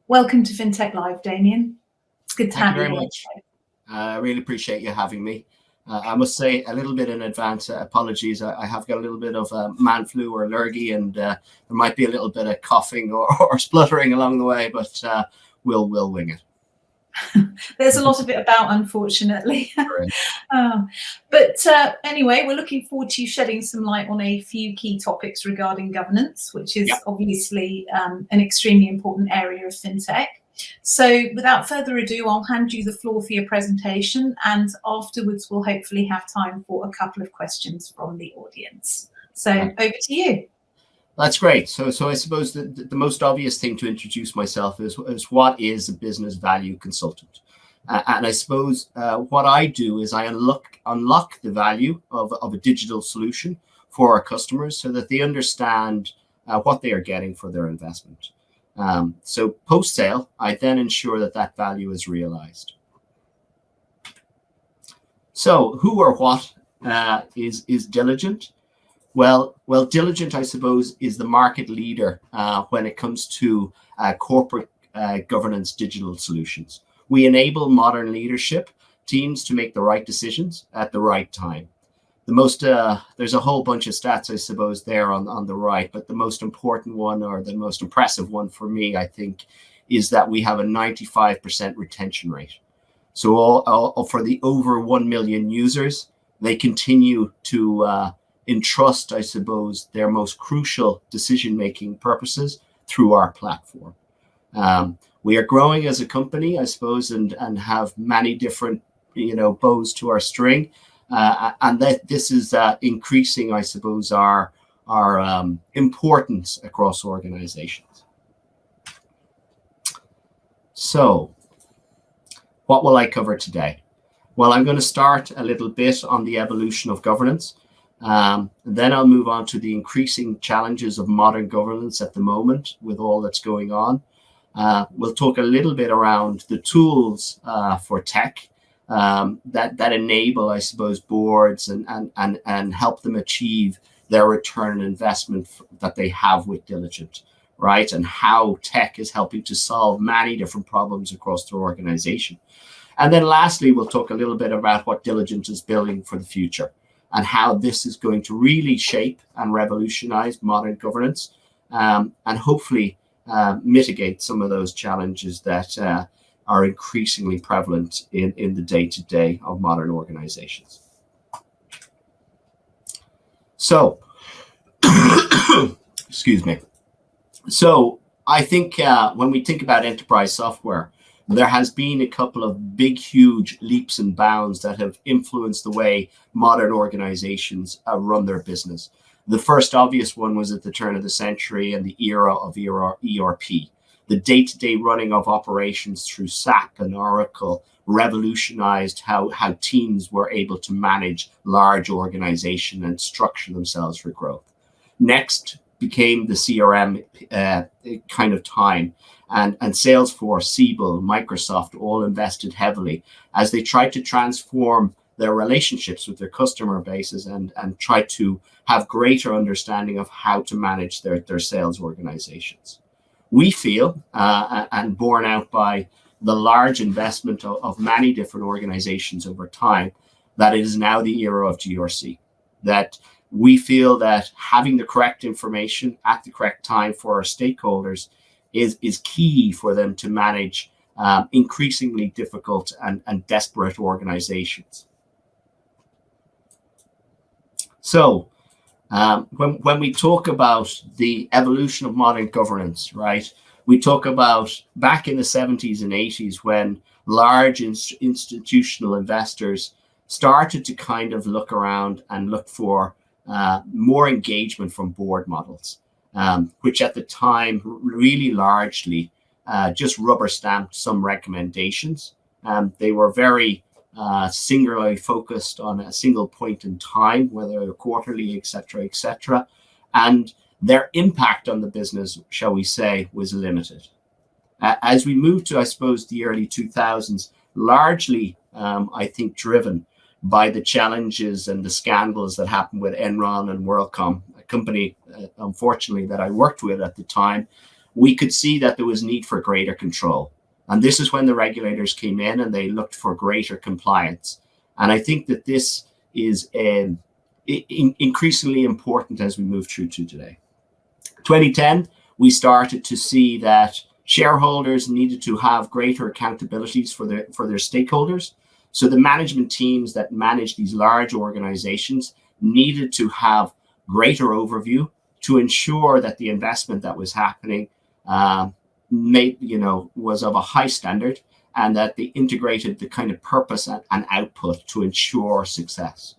Welcome to FinTech Live, Damian. It's good to Thank have you you very here. much. I really appreciate you having me. I must say a little bit in advance, apologies. I have got a little bit of man flu or lurgy, and there might be a little bit of coughing or spluttering along the way, but we'll wing it. There's a lot of it about, unfortunately. But anyway, we're looking forward to you shedding some light on a few key topics regarding governance, which is obviously an extremely important area of FinTech. So without further ado, I'll hand you the floor for your presentation, and afterwards we'll hopefully have time for a couple of questions from the audience. So over to you. That's great. So I suppose the most obvious thing to introduce myself is what is a business value consultant. And I suppose what I do is I unlock the value of a digital solution for our customers so that they understand what they are getting for their investment. So post-sale, I then ensure that value is realized. So who or what is Diligent? Well, Diligent, I suppose, is the market leader when it comes to corporate governance digital solutions. We enable modern leadership teams to make the right decisions at the right time. There's a whole bunch of stats, I suppose, there on the right, but the most important one, or the most impressive one for me, I think, is that we have a 95% retention rate. So all for the over 1 million users, they continue to entrust, I suppose, their most crucial decision-making purposes through our platform. We are growing as a company, I suppose, and have many different, bows to our string. And that this is increasing, I suppose, our importance across organizations. So what will I cover today? Well, I'm going to start a little bit on the evolution of governance. Then I'll move on to the increasing challenges of modern governance at the moment with all that's going on. We'll talk a little bit around the tools for tech that enable, I suppose, boards and help them achieve their return on investment that they have with Diligent, right? And how tech is helping to solve many different problems across their organization. And then lastly, we'll talk a little bit about what Diligent is building for the future and how this is going to really shape and revolutionize modern governance and hopefully mitigate some of those challenges that are increasingly prevalent in the day-to-day of modern organizations. So, excuse me. So I think when we think about enterprise software, there has been a couple of big, huge leaps and bounds that have influenced the way modern organizations run their business. The first obvious one was at the turn of the century and the era of ERP. The day-to-day running of operations through SAP and Oracle revolutionized how teams were able to manage large organizations and structure themselves for growth. Next became the CRM kind of time. And Salesforce, Siebel, Microsoft all invested heavily as they tried to transform their relationships with their customer bases and try to have greater understanding of how to manage their sales organizations. We feel, and borne out by the large investment of many different organizations over time, that it is now the era of GRC. That we feel that having the correct information at the correct time for our stakeholders is key for them to manage increasingly difficult and desperate organizations. So when we talk about the evolution of modern governance, right, we talk about back in the 70s and 80s when large institutional investors started to kind of look around and look for more engagement from board models. Which at the time really largely just rubber stamped some recommendations. They were very singularly focused on a single point in time, whether quarterly, et cetera, and their impact on the business, shall we say, was limited. As we moved to, I suppose, the early 2000s, largely, I think, driven by the challenges and the scandals that happened with Enron and WorldCom, a company, unfortunately, that I worked with at the time, we could see that there was need for greater control. And this is when the regulators came in and they looked for greater compliance. And I think that this is increasingly important as we move through to today. 2010, we started to see that shareholders needed to have greater accountabilities for their stakeholders. So the management teams that manage these large organizations needed to have greater overview to ensure that the investment that was happening was of a high standard, and that they integrated the kind of purpose and output to ensure success.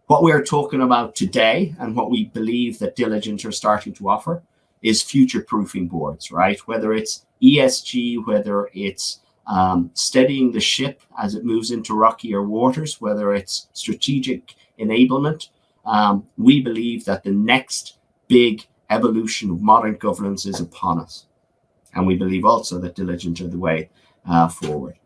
What we're talking about today, and what we believe that Diligent are starting to offer, is future-proofing boards, right? Whether it's ESG, whether it's steadying the ship as it moves into rockier waters, whether it's strategic enablement, we believe that the next big evolution of modern governance is upon us. And we believe also that Diligent are the way forward.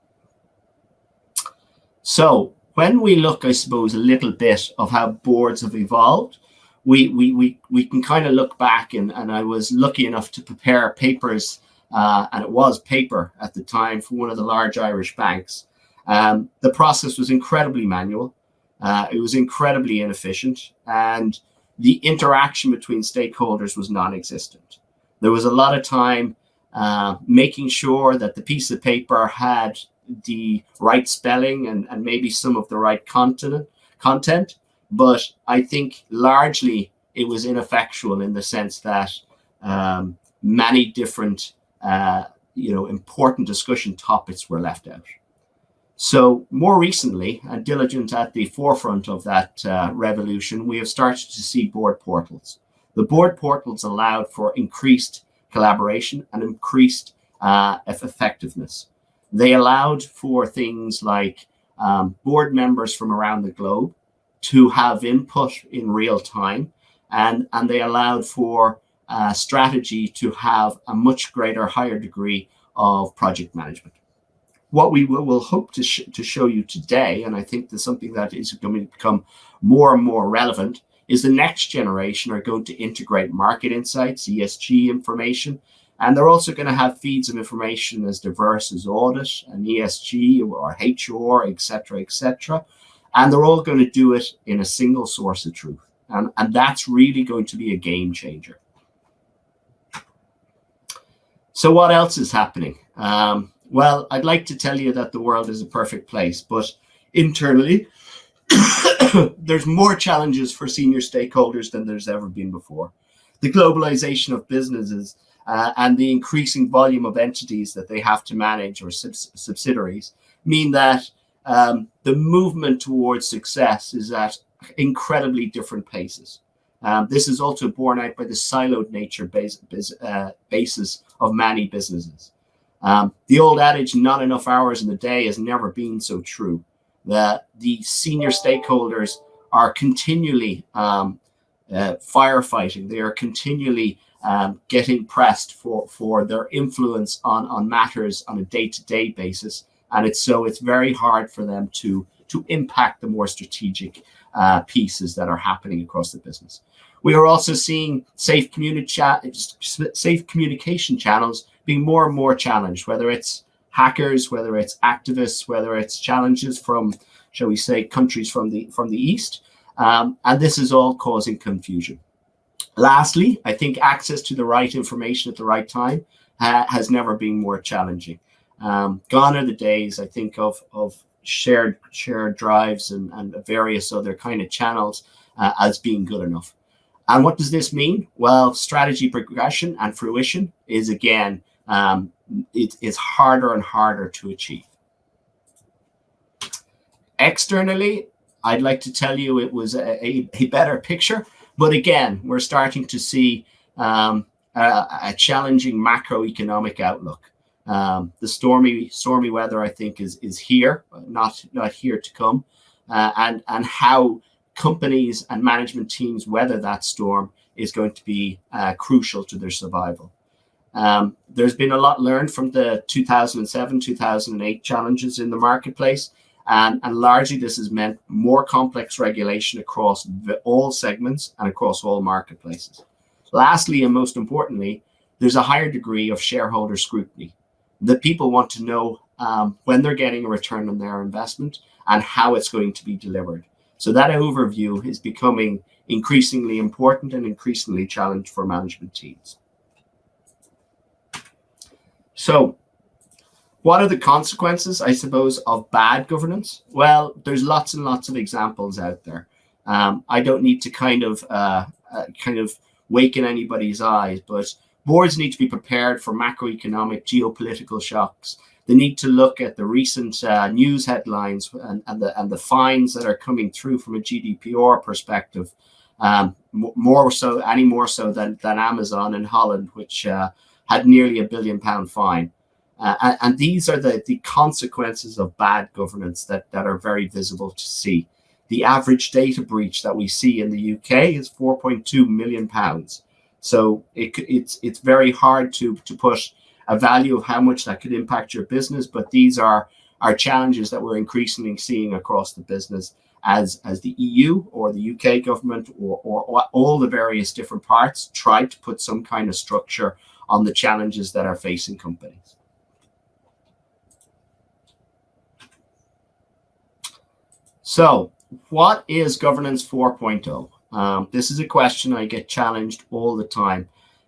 So when we look, I suppose, a little bit of how boards have evolved, we can kind of look back, and I was lucky enough to prepare papers, and it was paper at the time, for one of the large Irish banks. The process was incredibly manual. It was incredibly inefficient, and the interaction between stakeholders was non-existent. There was a lot of time making sure that the piece of paper had the right spelling and maybe some of the right content. But I think largely it was ineffectual in the sense that many different important discussion topics were left out. So more recently, and Diligent at the forefront of that revolution, we have started to see board portals. The board portals allowed for increased collaboration and increased effectiveness. They allowed for things like board members from around the globe to have input in real time, and they allowed for strategy to have a much greater, higher degree of project management. What we will hope to show you today, and I think there's something that is going to become more and more relevant, is the next generation are going to integrate market insights, ESG information, and they're also going to have feeds of information as diverse as audit and ESG or HR, etc., etc. And they're all going to do it in a single source of truth. And that's really going to be a game changer. So what else is happening? Well, I'd like to tell you that the world is a perfect place, but internally, there's more challenges for senior stakeholders than there's ever been before. The globalization of businesses and the increasing volume of entities that they have to manage, or subsidiaries, mean that the movement towards success is at incredibly different paces. This is also borne out by the siloed nature basis of many businesses. The old adage, not enough hours in the day, has never been so true. That the senior stakeholders are continually firefighting. They are continually getting pressed for their influence on matters on a day-to-day basis. And it's very hard for them to impact the more strategic pieces that are happening across the business. We are also seeing safe communication channels being more and more challenged, whether it's hackers, whether it's activists, whether it's challenges from, shall we say, countries from the East. And this is all causing confusion. Lastly, I think access to the right information at the right time has never been more challenging. Gone are the days, I think, of shared drives and various other kind of channels as being good enough. And what does this mean? Well, strategy progression and fruition is, again, it is harder and harder to achieve. Externally, I'd like to tell you it was a better picture, but again, we're starting to see a challenging macroeconomic outlook. The stormy weather, I think, is here, not here to come, and how companies and management teams weather that storm is going to be crucial to their survival. There's been a lot learned from the 2007, 2008 challenges in the marketplace, and largely this has meant more complex regulation across all segments and across all marketplaces. Lastly, and most importantly, there's a higher degree of shareholder scrutiny. The people want to know when they're getting a return on their investment and how it's going to be delivered. So that overview is becoming increasingly important and increasingly challenged for management teams. So what are the consequences, I suppose, of bad governance? Well, there's lots and lots of examples out there. I don't need to kind of waken anybody's eyes, but boards need to be prepared for macroeconomic, geopolitical shocks. They need to look at the recent news headlines and the fines that are coming through from a GDPR perspective, more so than Amazon in Holland, which had nearly £1 billion fine. And these are the consequences of bad governance that are very visible to see. The average data breach that we see in the UK is £4.2 million. So it's very hard to put a value of how much that could impact your business, but these are challenges that we're increasingly seeing across the business as the EU or the UK government or all the various different parts try to put some kind of structure on the challenges that are facing companies. So what is governance 4.0? This is a question I get challenged all the time.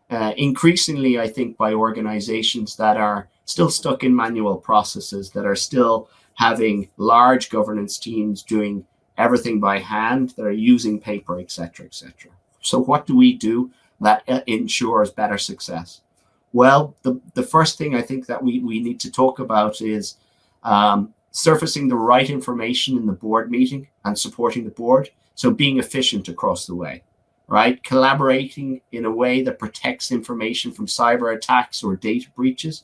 Increasingly, I think, by organizations that are still stuck in manual processes, that are still having large governance teams doing everything by hand, that are using paper, etc., etc. So what do we do that ensures better success? Well, the first thing I think that we need to talk about is surfacing the right information in the board meeting and supporting the board. So being efficient across the way, right? Collaborating in a way that protects information from cyber attacks or data breaches.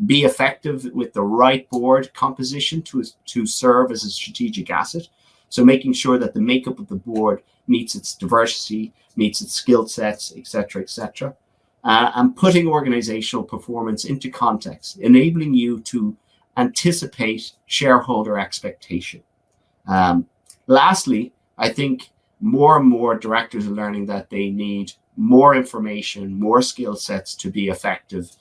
Be effective with the right board composition to serve as a strategic asset. So making sure that the makeup of the board meets its diversity, meets its skill sets, etc., etc. And putting organizational performance into context, enabling you to anticipate shareholder expectation. Lastly, I think more and more directors are learning that they need more information, more skill sets to be effective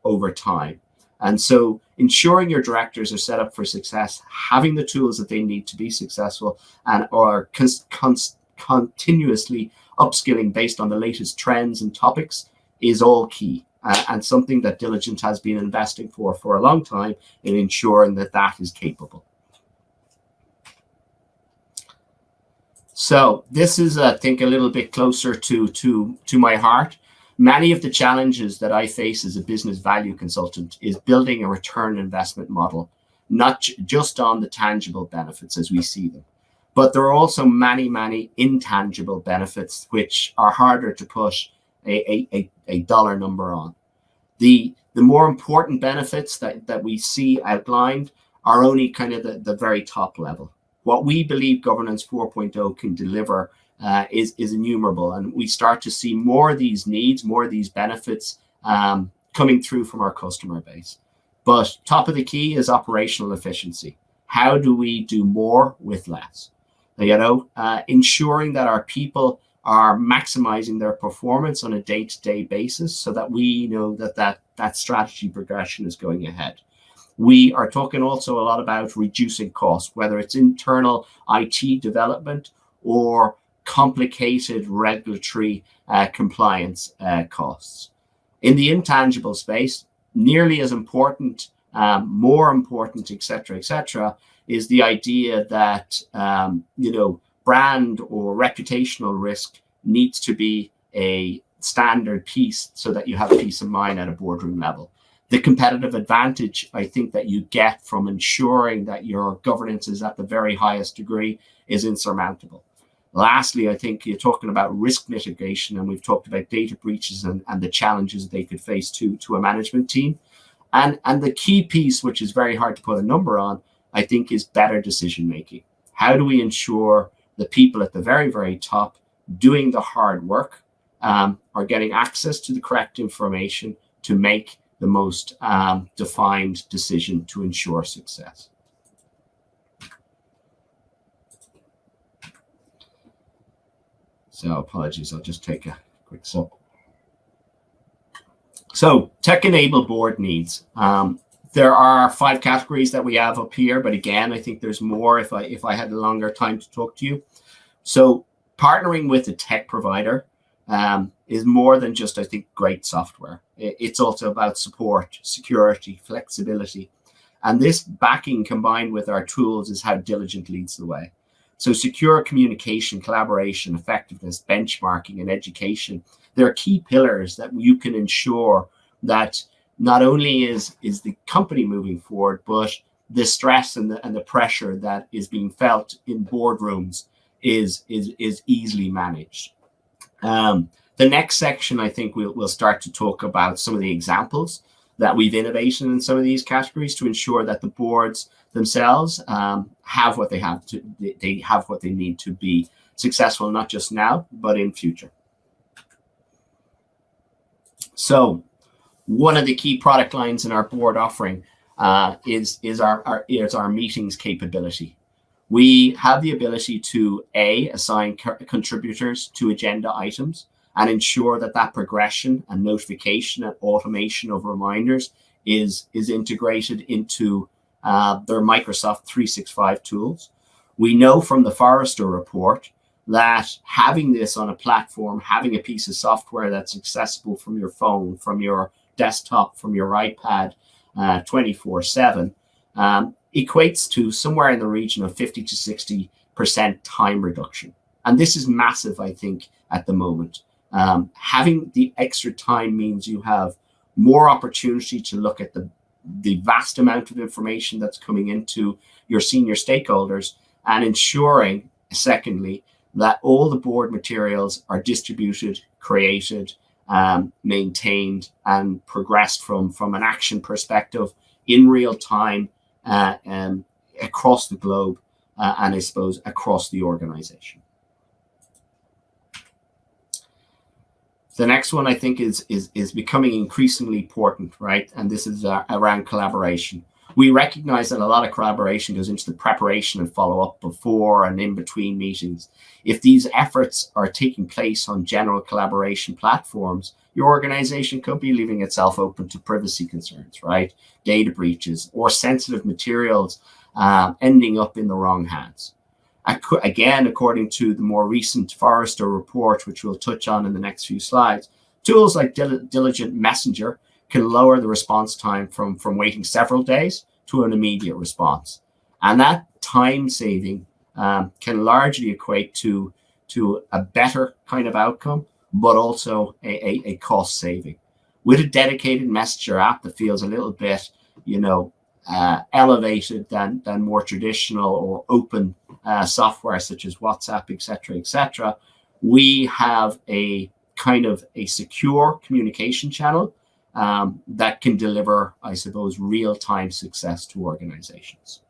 over time. And so ensuring your directors are set up for success, having the tools that they need to be successful, and are continuously upskilling based on the latest trends and topics is all key. And something that Diligent has been investing for a long time in ensuring that that is capable. So this is, I think, a little bit closer to my heart. Many of the challenges that I face as a business value consultant is building a return investment model, not just on the tangible benefits as we see them, but there are also many, many intangible benefits which are harder to put a dollar number on. The more important benefits that we see outlined are only kind of the very top level. What we believe Governance 4.0 can deliver is innumerable, and we start to see more of these needs, more of these benefits coming through from our customer base. But top of the key is operational efficiency. How do we do more with less? Ensuring that our people are maximizing their performance on a day-to-day basis so that we know that strategy progression is going ahead. We are talking also a lot about reducing costs, whether it's internal IT development or complicated regulatory compliance costs. In the intangible space, nearly as important, more important, etc., is the idea that brand or reputational risk needs to be a standard piece so that you have peace of mind at a boardroom level. The competitive advantage, I think, that you get from ensuring that your governance is at the very highest degree is insurmountable. Lastly, I think you're talking about risk mitigation, and we've talked about data breaches and the challenges they could face to a management team. And the key piece, which is very hard to put a number on, I think, is better decision making. How do we ensure the people at the very, very top doing the hard work are getting access to the correct information to make the most defined decision to ensure success? So apologies, I'll just take a quick sip. So tech-enabled board needs. There are 5 categories that we have up here, but again, I think there's more if I had a longer time to talk to you. So partnering with a tech provider is more than just, I think, great software. It's also about support, security, flexibility. And this backing combined with our tools is how Diligent leads the way. So secure communication, collaboration, effectiveness, benchmarking, and education, there are key pillars that you can ensure that not only is the company moving forward, but the stress and the pressure that is being felt in boardrooms is easily managed. The next section, I think we'll start to talk about some of the examples that we've innovated in some of these categories to ensure that the boards themselves have what they have to, they have what they need to be successful, not just now, but in future. So one of the key product lines in our board offering is our meetings capability. We have the ability to assign contributors to agenda items and ensure that progression and notification and automation of reminders is integrated into their Microsoft 365 tools. We know from the Forrester report that having this on a platform, having a piece of software that's accessible from your phone, from your desktop, from your iPad 24/7, equates to somewhere in the region of 50 to 60% time reduction. And this is massive, I think, at the moment. Having the extra time means you have more opportunity to look at the vast amount of information that's coming into your senior stakeholders, and ensuring, secondly, that all the board materials are distributed, created, maintained, and progressed from an action perspective in real time across the globe, and I suppose across the organization. The next one I think is becoming increasingly important, right? And this is around collaboration. We recognize that a lot of collaboration goes into the preparation and follow-up before and in between meetings. If these efforts are taking place on general collaboration platforms, your organization could be leaving itself open to privacy concerns, right? Data breaches or sensitive materials ending up in the wrong hands. Again, according to the more recent Forrester report, which we'll touch on in the next few slides, tools like Diligent Messenger can lower the response time from waiting several days to an immediate response. And that time saving can largely equate to a better kind of outcome, but also a cost saving. With a dedicated messenger app that feels a little bit, elevated than more traditional or open software such as WhatsApp, etc., we have a kind of a secure communication channel that can deliver, I suppose, real-time success to organizations.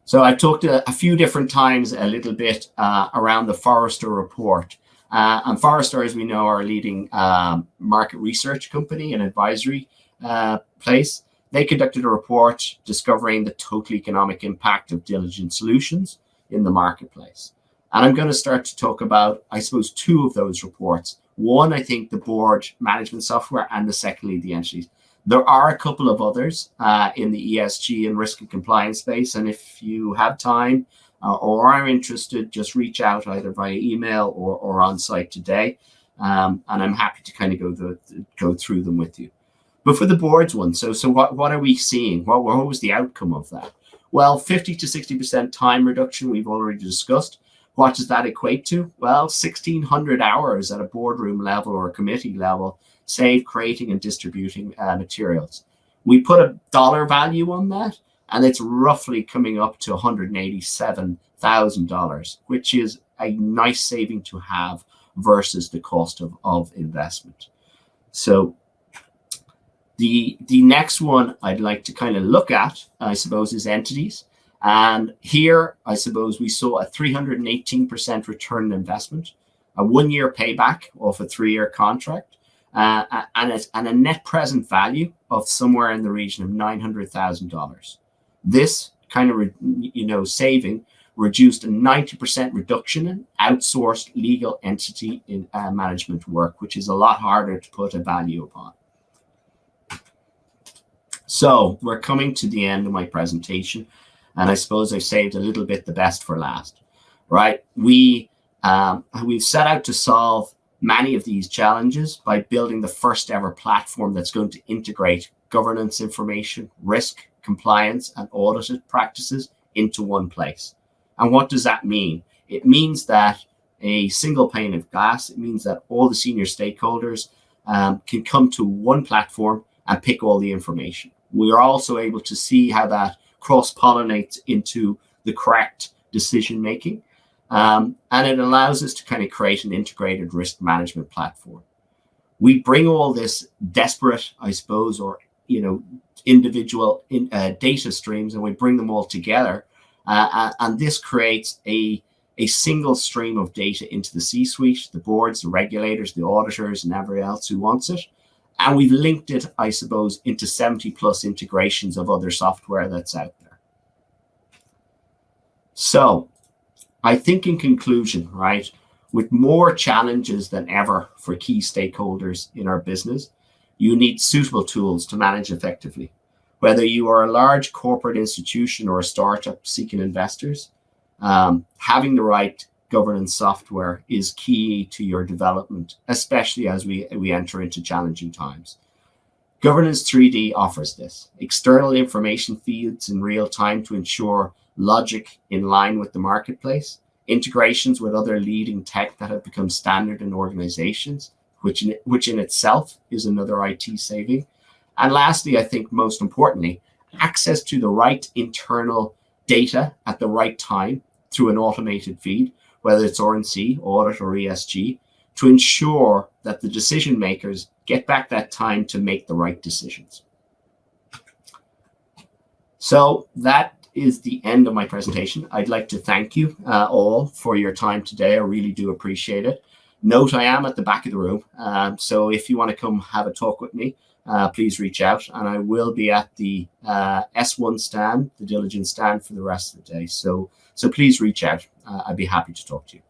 So I've talked a few different times a little bit around the Forrester report. And Forrester, as we know, are a leading market research company and advisory place. They conducted a report discovering the total economic impact of Diligent solutions in the marketplace. And I'm going to start to talk about, I suppose, 2 of those reports. One, I think, the board management software, and secondly, the entities. There are a couple of others in the ESG and risk and compliance space. And if you have time or are interested, just reach out either via email or on site today. And I'm happy to kind of go through them with you. But for the boards one, so what are we seeing? What was the outcome of that? Well, 50 to 60% time reduction, we've already discussed. What does that equate to? Well, 1,600 hours at a boardroom level or a committee level saved creating and distributing materials. We put a dollar value on that, and it's roughly coming up to $187,000, which is a nice saving to have versus the cost of investment. So the next one I'd like to kind of look at, I suppose, is entities. And here, I suppose, we saw a 318% return on investment, a 1-year payback off a 3-year contract, and a net present value of somewhere in the region of $900,000. This kind of, saving reduced a 90% reduction in outsourced legal entity in management work, which is a lot harder to put a value upon. So we're coming to the end of my presentation, and I suppose I've saved a little bit the best for last, right? We've set out to solve many of these challenges by building the first ever platform that's going to integrate governance information, risk, compliance, and audited practices into one place. And what does that mean? It means that a single pane of glass. It means that all the senior stakeholders can come to one platform and pick all the information. We are also able to see how that cross-pollinates into the correct decision making. And it allows us to kind of create an integrated risk management platform. We bring all this desperate, I suppose, or individual data streams, and we bring them all together. And this creates a single stream of data into the C-suite, the boards, the regulators, the auditors, and everyone else who wants it. And we've linked it, I suppose, into 70 plus integrations of other software that's out there. So I think in conclusion, right, with more challenges than ever for key stakeholders in our business, you need suitable tools to manage effectively. Whether you are a large corporate institution or a startup seeking investors, having the right governance software is key to your development, especially as we enter into challenging times. Governance 3D offers this. External information feeds in real time to ensure logic in line with the marketplace, integrations with other leading tech that have become standard in organizations, which in itself is another IT saving. And lastly, I think most importantly, access to the right internal data at the right time through an automated feed, whether it's R&C, audit, or ESG, to ensure that the decision makers get back that time to make the right decisions. So that is the end of my presentation. I'd like to thank you all for your time today. I really do appreciate it. Note, I am at the back of the room. So if you want to come have a talk with me, please reach out, and I will be at the S1 stand, the diligence stand, for the rest of the day. So please reach out. I'd be happy to talk to you.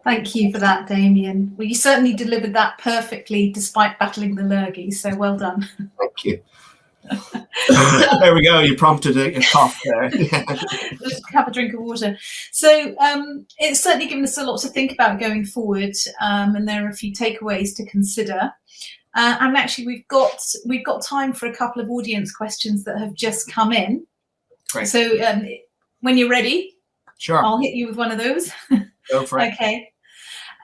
Thank you for that, Damian. Well, you certainly delivered that perfectly despite battling the lurgy, so well done. Thank you. There we go. You prompted a cough there. Just have a drink of water. So it's certainly given us a lot to think about going forward, and there are a few takeaways to consider. And actually, we've got time for a couple of audience questions that have just come in. Great. So when you're ready, sure, I'll hit you with one of those. Go for it. Okay.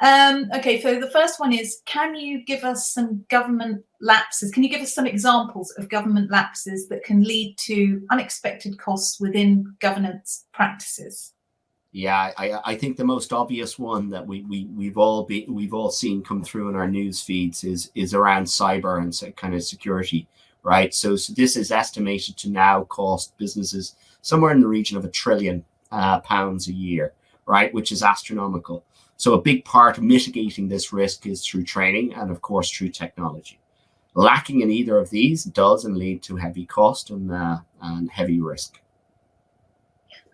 Okay, so the first one is, can you give us some government lapses? Can you give us some examples of government lapses that can lead to unexpected costs within governance practices? Yeah, I think the most obvious one that we've all seen come through in our news feeds is around cyber and kind of security, right? So this is estimated to now cost businesses somewhere in the region of £1 trillion a year, right? Which is astronomical. So a big part of mitigating this risk is through training and, of course, through technology. Lacking in either of these does and lead to heavy cost and heavy risk.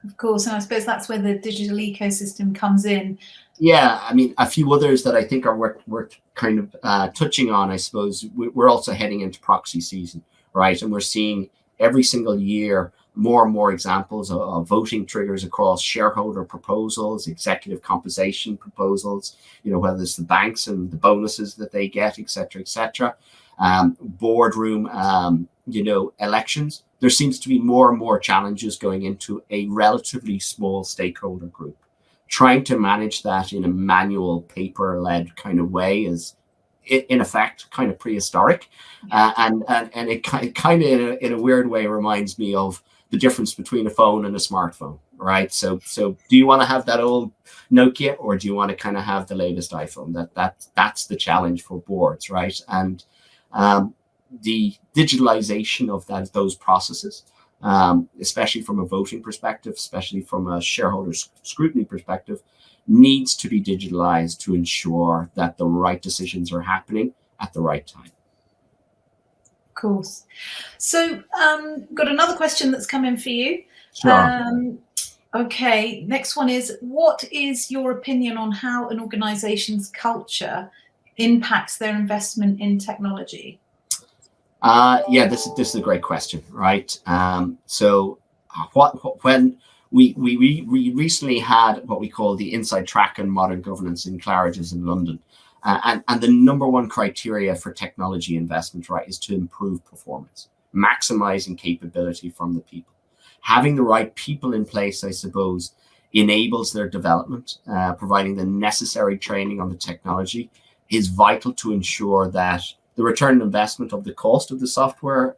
Of course, and I suppose that's where the digital ecosystem comes in. Yeah, I mean, a few others that I think are worth kind of touching on, I suppose. We're also heading into proxy season, right? And we're seeing every single year more and more examples of voting triggers across shareholder proposals, executive compensation proposals, whether it's the banks and the bonuses that they get, et cetera, boardroom, elections. There seems to be more and more challenges going into a relatively small stakeholder group. Trying to manage that in a manual, paper-led kind of way is, in effect, kind of prehistoric, and it kind of in a weird way reminds me of the difference between a phone and a smartphone, right? So do you want to have that old Nokia, or do you want to kind of have the latest iPhone? That's the challenge for boards, right? And the digitalization of those processes, especially from a voting perspective, especially from a shareholder scrutiny perspective, needs to be digitalized to ensure that the right decisions are happening at the right time. Of course. So got another question that's come in for you. Sure. Okay, next one is, what is your opinion on how an organization's culture impacts their investment in technology? Yeah, this is a great question, right? When we recently had what we call the Inside Track on Modern Governance in Claridge's in London, and the number one criteria for technology investment, right, is to improve performance, maximizing capability from the people. Having the right people in place, I suppose, enables their development. Providing the necessary training on the technology is vital to ensure that the return on investment of the cost of the software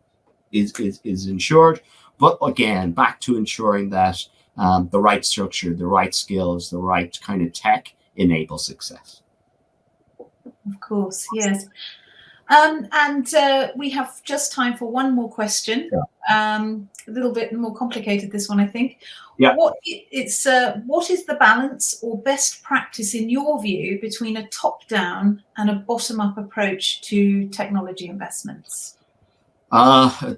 is ensured. But again, back to ensuring that the right structure, the right skills, the right kind of tech enable success. Of course, yes. We have just time for one more question. Yeah. A little bit more complicated, this one, I think. Yeah. What is the balance or best practice in your view between a top-down and a bottom-up approach to technology investments?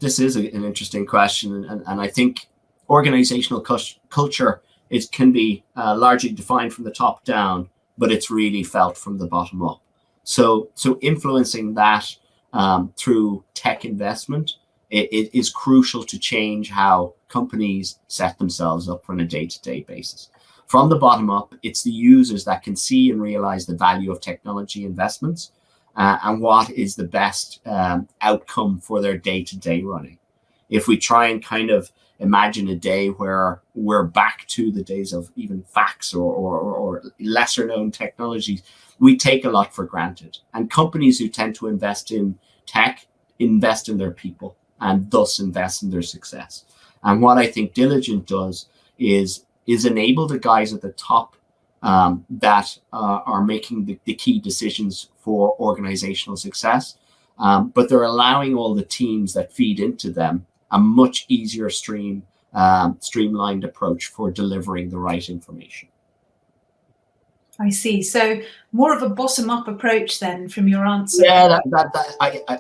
This is an interesting question, and I think organizational culture can be largely defined from the top down, but it's really felt from the bottom up. So influencing that through tech investment, it is crucial to change how companies set themselves up on a day-to-day basis. From the bottom up, it's the users that can see and realize the value of technology investments and what is the best outcome for their day-to-day running. If we try and kind of imagine a day where we're back to the days of even fax or lesser known technologies, we take a lot for granted. And companies who tend to invest in tech invest in their people and thus invest in their success. And what I think Diligent does is enable the guys at the top that are making the key decisions for organizational success, but they're allowing all the teams that feed into them a much easier streamlined approach for delivering the right information. I see. So more of a bottom-up approach then, from your answer. Yeah,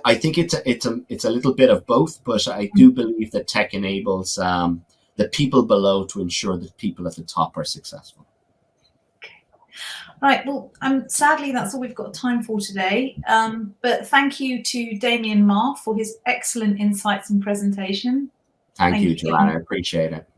I think it's a little bit of both, but I do believe that tech enables the people below to ensure that people at the top are successful. Right, well, sadly, that's all we've got time for today. But thank you to Damian Maher for his excellent insights and presentation. Thank you, Joanna. I appreciate it.